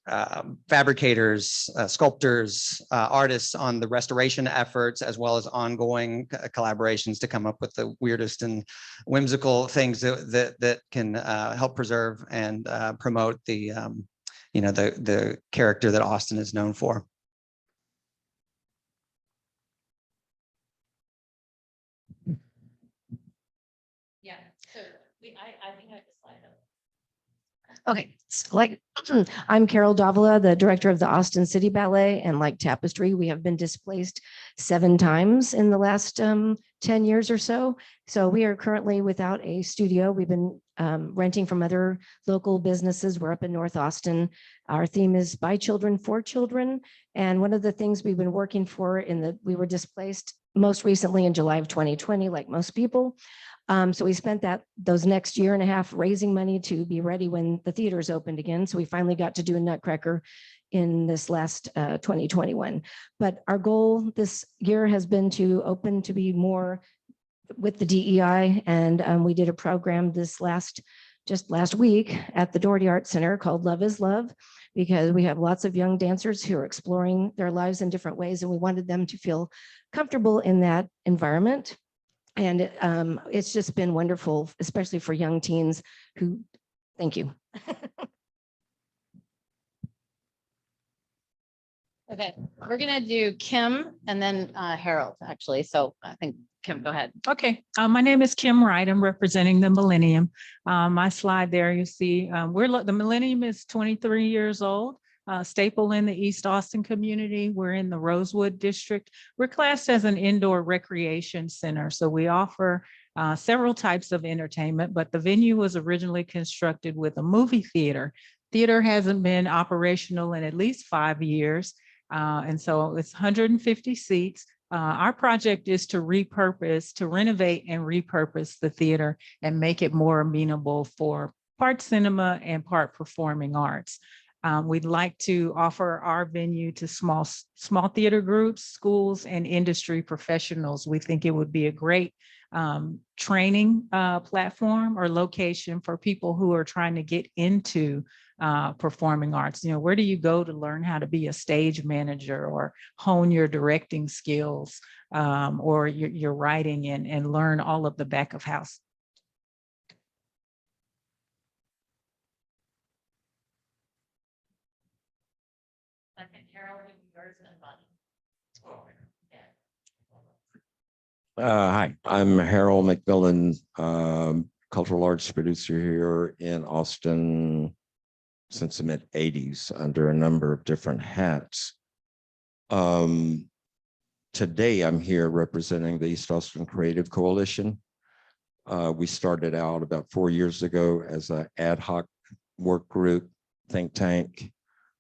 fabricators, sculptors, artists on the restoration efforts, as well as ongoing collaborations to come up with the weirdest and whimsical things that can help preserve and promote the the character that Austin is known for. Yeah, so I think I have a slide up. Okay, so like I'm Carol Davila, the director of the Austin City Ballet, and like Tapestry, we have been displaced 7 times in the last 10 years or so. So we are currently without a studio. We've been renting from other local businesses. We're up in North Austin. Our theme is by children for children. And one of the things we've been working for we were displaced most recently in July of 2020, like most people. So we spent those next year and a half raising money to be ready when the theaters opened again. So we finally got to do a Nutcracker in this last 2021. But our goal this year has been to open to be more with the DEI. And we did a program just last week at the Doherty Art Center called Love is Love, because we have lots of young dancers who are exploring their lives in different ways. And we wanted them to feel comfortable in that environment. And it's just been wonderful, especially for young teens who, thank you. Okay, we're gonna do Kim and then Harold, actually. So I think Kim, go ahead. Okay, my name is Kim Wright. I'm representing the Millennium. My slide there, you see, the Millennium is 23 years old, staple in the East Austin community. We're in the Rosewood district. We're classed as an indoor recreation center. So we offer several types of entertainment, but the venue was originally constructed with a movie theater. Theater hasn't been operational in at least 5 years. And so it's 150 seats. Our project is to renovate and repurpose the theater and make it more amenable for part cinema and part performing arts. We'd like to offer our venue to small theater groups, schools, and industry professionals. We think it would be a great training platform or location for people who are trying to get into performing arts. You know, where do you go to learn how to be a stage manager or hone your directing skills or your writing and learn all of the back of house? Hi, I'm Harold McMillan, cultural arts producer here in Austin since the mid-'80s under a number of different hats. Today, I'm here representing the East Austin Creative Coalition. We started out about 4 years ago as an ad hoc work group, think tank.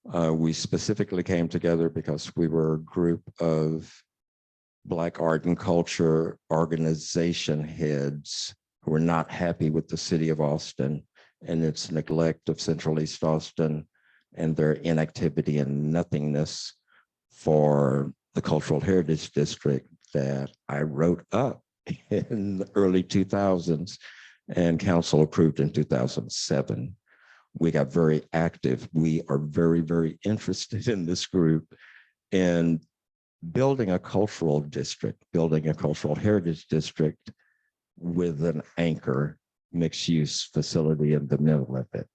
We specifically came together because we were a group of Black art and culture organization heads who were not happy with the city of Austin and its neglect of Central East Austin and their inactivity and nothingness for the Cultural Heritage District that I wrote up in the early 2000s and council approved in 2007. We got very active. We are very, very interested in this group and building a cultural district, building a cultural heritage district with an anchor mixed use facility in the middle of it.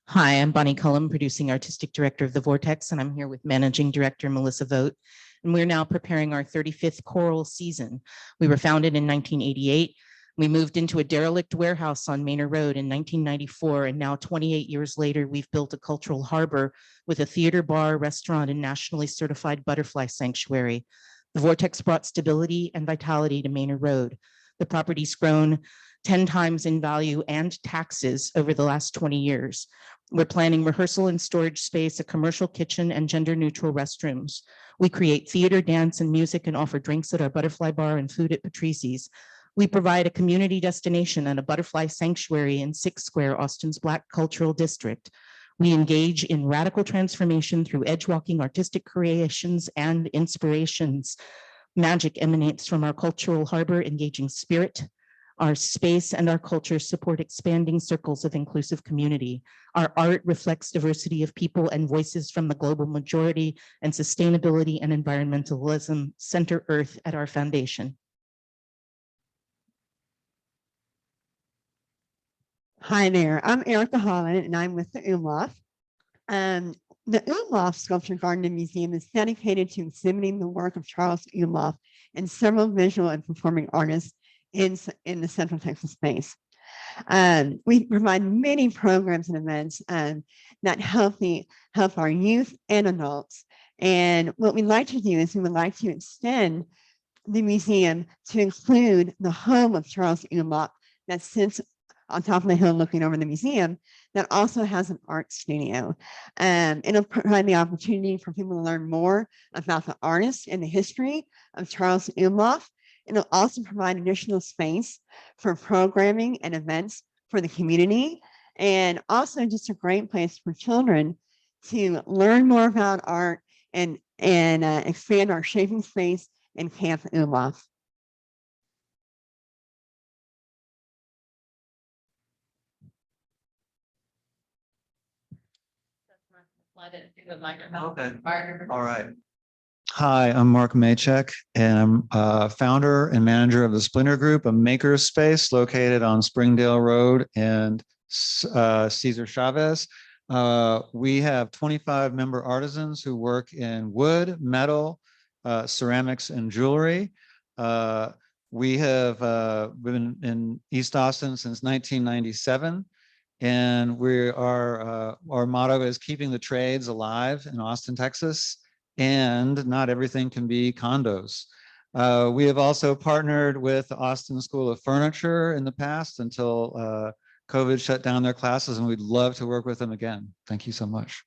Hi, I'm Bonnie Cullum, producing artistic director of The Vortex, and I'm here with managing director Melissa Vogt. And we're now preparing our 35th choral season. We were founded in 1988. We moved into a derelict warehouse on Manor Road in 1994, and now 28 years later, we've built a cultural harbor with a theater, bar, restaurant, and nationally certified butterfly sanctuary. The Vortex brought stability and vitality to Manor Road. The property's grown 10 times in value and taxes over the last 20 years. We're planning rehearsal and storage space, a commercial kitchen, and gender-neutral restrooms. We create theater, dance, and music and offer drinks at our butterfly bar and food at Patrici's. We provide a community destination and a butterfly sanctuary in 6 Square, Austin's Black Cultural District. We engage in radical transformation through edge-walking artistic creations and inspirations. Magic emanates from our cultural harbor, engaging spirit. Our space and our culture support expanding circles of inclusive community. Our art reflects diversity of people and voices from the global majority, and sustainability and environmentalism center Earth at our foundation. Hi there, I'm Erica Holland and I'm with the Umlauf. The Umlauf Sculpture Garden and Museum is dedicated to exhibiting the work of Charles Umlauf and several visual and performing artists in the Central Texas space. We provide many programs and events that help our youth and adults. And what we'd like to do is we would like to extend the museum to include the home of Charles Umlauf that sits on top of the hill looking over the museum that also has an art studio. It'll provide the opportunity for people to learn more about the artist and the history of Charles Umlauf. It'll also provide additional space for programming and events for the community, and also just a great place for children to learn more about art and expand our shaping space in Camp Umlauf. Okay, all right. Hi, I'm Mark Maychek, and I'm founder and manager of the Splinter Group, a maker space located on Springdale Road and Cesar Chavez. We have 25 member artisans who work in wood, metal, ceramics, and jewelry. We have been in East Austin since 1997. And our motto is keeping the trades alive in Austin, Texas, and not everything can be condos. We have also partnered with the Austin School of Furniture in the past until COVID shut down their classes, and we'd love to work with them again. Thank you so much.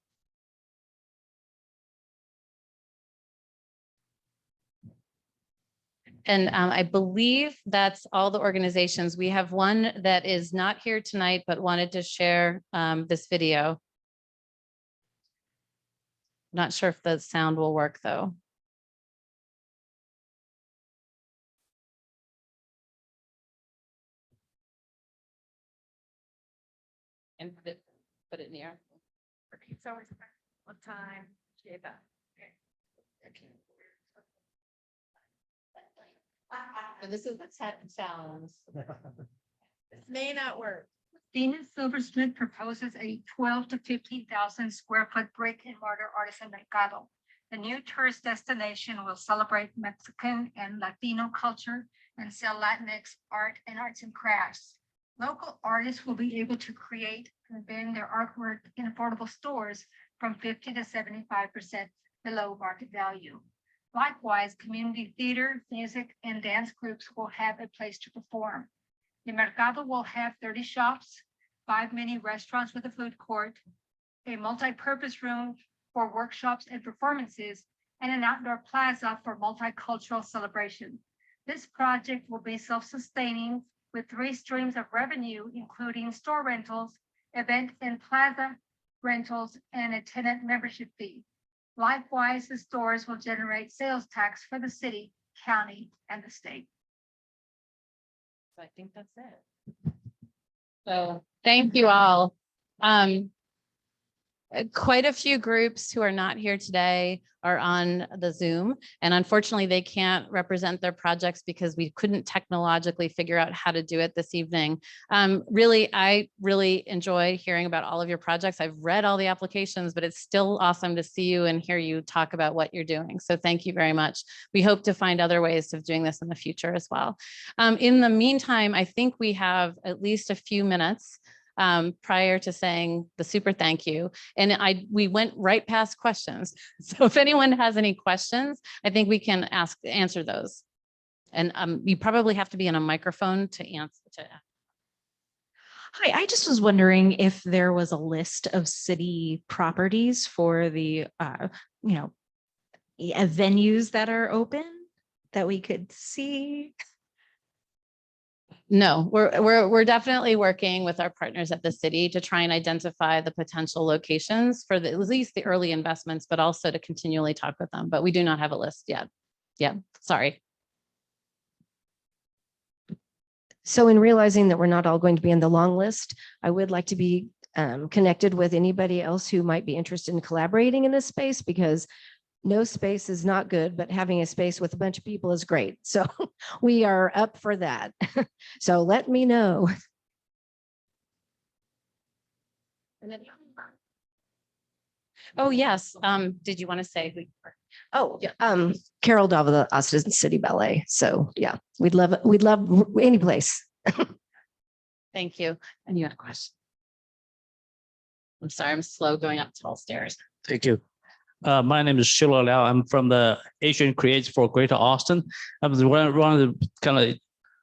And I believe that's all the organizations. We have one that is not here tonight, but wanted to share this video. Not sure if the sound will work, though. And put it in the air. So what time? This is the challenge. This may not work. Venus Silversmith proposes a 12 to 15,000 square foot brick and mortar artisan mercado. The new tourist destination will celebrate Mexican and Latino culture and sell Latinx art and arts and crafts. Local artists will be able to create and vend their artwork in affordable stores from 50 to 75% below market value. Likewise, community theater, music, and dance groups will have a place to perform. The Mercado will have 30 shops, 5 mini restaurants with a food court, a multi-purpose room for workshops and performances, and an outdoor plaza for multicultural celebration. This project will be self-sustaining with 3 streams of revenue, including store rentals, event and plaza rentals, and a tenant membership fee. Likewise, the stores will generate sales tax for the city, county, and the state. I think that's it. So thank you all. Quite a few groups who are not here today are on the Zoom, and unfortunately they can't represent their projects because we couldn't technologically figure out how to do it this evening. I really enjoy hearing about all of your projects. I've read all the applications, but it's still awesome to see you and hear you talk about what you're doing. So thank you very much. We hope to find other ways of doing this in the future as well. In the meantime, I think we have at least a few minutes prior to saying the super thank you. And we went right past questions. So if anyone has any questions, I think we can answer those. And you probably have to be on a microphone to answer. Hi, I just was wondering if there was a list of city properties for the, venues that are open that we could see. No, we're definitely working with our partners at the city to try and identify the potential locations for at least the early investments, but also to continually talk with them. But we do not have a list yet. Yeah, sorry. So in realizing that we're not all going to be in the long list, I would like to be connected with anybody else who might be interested in collaborating in this space, because no space is not good, but having a space with a bunch of people is great. So we are up for that. So let me know. Oh, yes. Did you want to say who you were? Oh, yeah. Carol Dava, the Austin City Ballet. So yeah, we'd love any place. Thank you. And you had a question. I'm sorry, I'm slow going up tall stairs. Thank you. My name is Sheila Liao. I'm from the Asian Creates for Greater Austin. I'm one of the kind of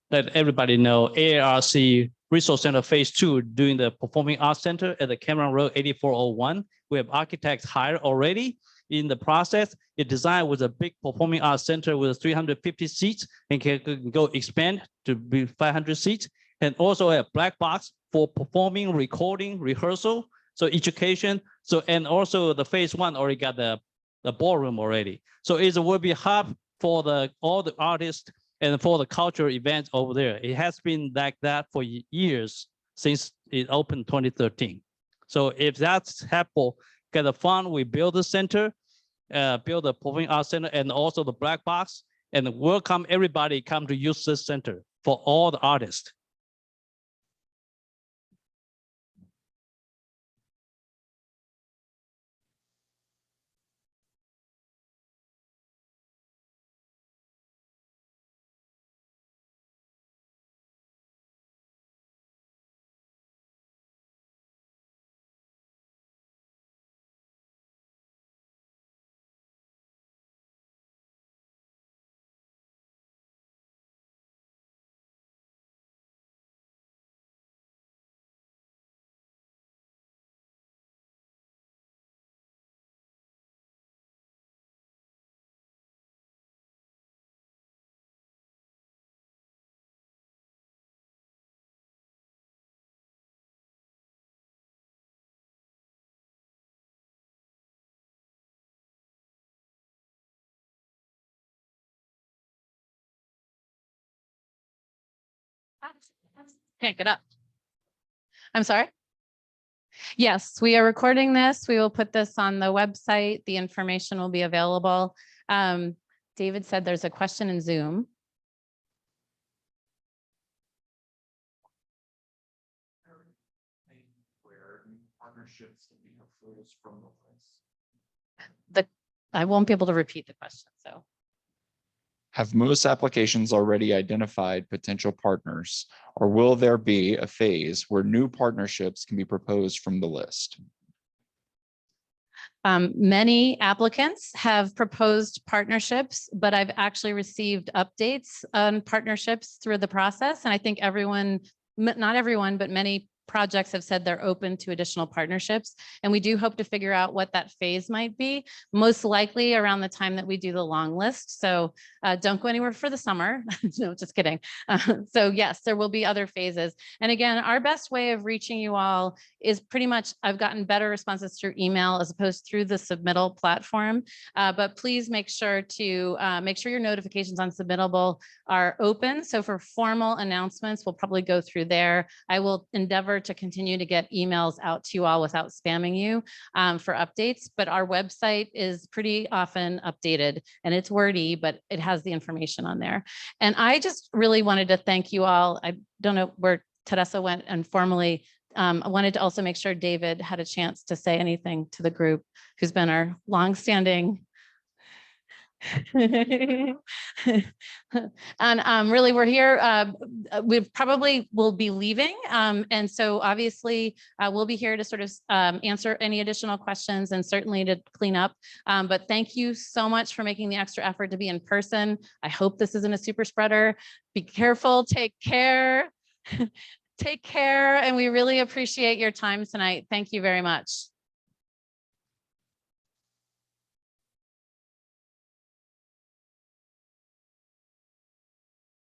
let everybody know AARC Resource Center Phase 2 doing the Performing Arts Center at the Cameron Road 8401. We have architects hired already in the process. It designed with a big performing arts center with 350 seats and can go expand to be 500 seats. And also a black box for performing, recording, rehearsal, so education. So, and also the Phase 1 already got the ballroom already. So it will be a hub for all the artists and for the cultural events over there. It has been like that for years since it opened 2013. So if that's helpful, get the fund, we build the center, build the performing arts center, and also the black box, and welcome everybody come to use this center for all the artists. Can't get up. I'm sorry. Yes, we are recording this. We will put this on the website. The information will be available. David said there's a question in Zoom. I won't be able to repeat the question, so. Have most applications already identified potential partners, or will there be a phase where new partnerships can be proposed from the list? Many applicants have proposed partnerships, but I've actually received updates on partnerships through the process. And I think everyone, not everyone, but many projects have said they're open to additional partnerships. And we do hope to figure out what that phase might be, most likely around the time that we do the long list. So don't go anywhere for the summer. No, just kidding. So yes, there will be other phases. And again, our best way of reaching you all is pretty much, I've gotten better responses through email as opposed through the submittal platform. But please make sure to make sure your notifications on Submittable are open. So for formal announcements, we'll probably go through there. I will endeavor to continue to get emails out to you all without spamming you for updates, but our website is pretty often updated and it's wordy, but it has the information on there. And I just really wanted to thank you all. I don't know where Teresa went and formally I wanted to also make sure David had a chance to say anything to the group who's been our longstanding and really we're here. We probably will be leaving. And so obviously we'll be here to sort of answer any additional questions and certainly to clean up. But thank you so much for making the extra effort to be in person. I hope this isn't a super spreader. Be careful, take care. Take care. And we really appreciate your time tonight. Thank you very much.